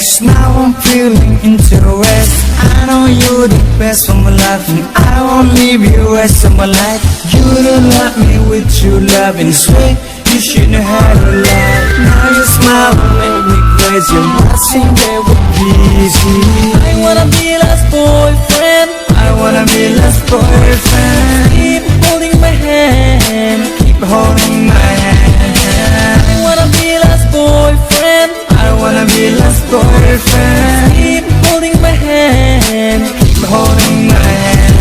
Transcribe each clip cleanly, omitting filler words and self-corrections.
Yes, now I'm feeling interest. I know you're the best for my life, and I won't leave you rest of my life. You don't love me with your love and sweet. You shouldn't have had a lot. Now you smile and make me crazy. I'm watching that with easy. I wanna be last boyfriend. I wanna be last boyfriend. Keep holding my hand. Keep holding my hand. I wanna be last boyfriend. I wanna be last boyfriend. Keep holding my hand. Keep holding my hand.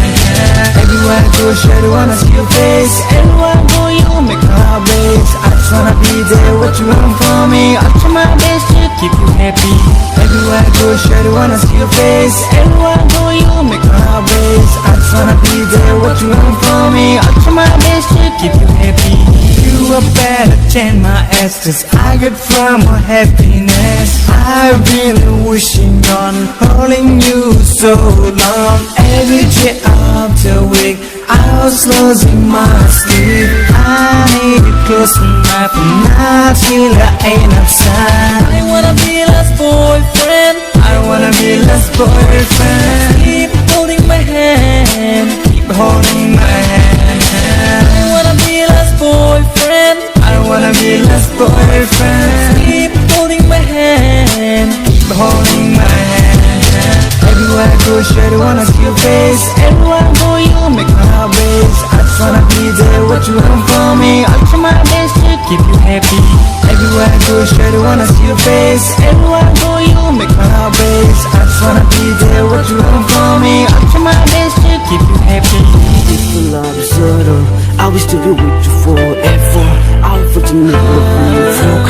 Everywhere I go, shawty wanna see your face. Everywhere I go, you make my heart race. I just wanna be there, what you want from me. I'll try my best to keep you happy. Everywhere I go, shawty wanna see your face. Everywhere I go, you make my heart race. I just wanna be there, what you want from me. I'll try my best to keep you happy. You are better than my ex, 'cause I get from my happiness. I've been wishing on holding you so long. Every day of the week I was losing my sleep. I need you close enough, not till I ain't outside. I wanna be last boyfriend. I wanna be last boyfriend. Keep holding my hand. Keep holding my hand. I wanna be last boyfriend. I wanna be last boyfriend. Keep holding my hand. Keep holding my hand. Everywhere I go, shawty wanna see your face. Everywhere I go, you make my heart race. I just wanna be there, what you want from me. I'll try my best to keep you happy. Everywhere I go, shawty wanna see your face. Everywhere I go, you make my heart race. I just wanna be there, what you want from me. I'll try my best to keep you happy. If the love is subtle, I will still be with you forever. I'll put you in the look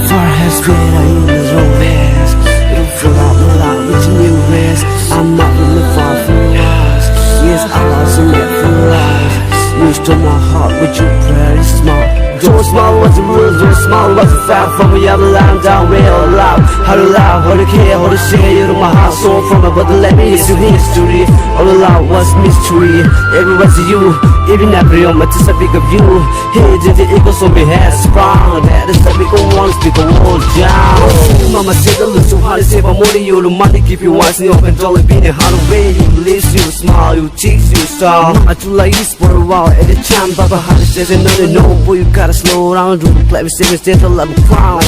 far has better in the romance. It'll fill out my life with your new rest. I'm not really far from yours. Yes, I lost some yet for life. You stole my heart with your pretty smile. Don't smile was the rules, don't smile was the fact. From me, I'm lying down real loud. How to lie, how to care, how to share. You know my heart so from my but let me is your history. All along was mystery. Everyone's you, even every moment to speak of you. Hey, did the eagles on me head sprung? That is the big one, speak a wall down. Mama said, look so hard to save a money. You the money, keep you wise, no control, being a hard way. You release, you smile, you cheeks, you style. I do like this for a while at a time. Papa Honey says, no, boy, you gotta slow down. Do play with savings, there's a lot of crown.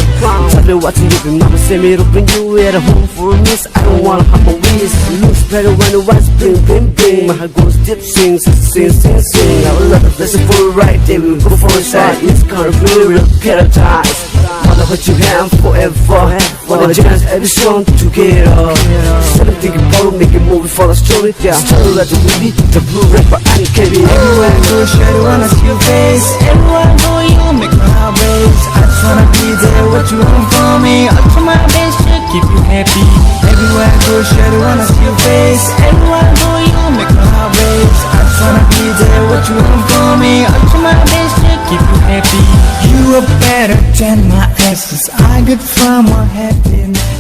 Tell me what to do, mama say me to bring you at a home for a miss. I don't wanna have a waste. Looks better when the white bling, bling, bling. My heart goes dip, sing, sing, sing, sing. I will love the blessing for the right day. We will go for a side. It's gonna be real paradise. Wanna hold your hand forever. Want a chance every song together. Instead of thinking about making movie for the story. Yeah, tell that the movie, the blue rapper, and Kevin. Everywhere I go, shawty wanna see your face. Everywhere I go, you make my heart race. I just wanna be there, what you want from me. I'll try my best to keep you happy. Everywhere I go, shawty wanna see your face. Everywhere I go, you make my heart race. I just wanna be there, what you want from me. I'll try my best to keep you happy. You are better than my exes. I get from my happiness.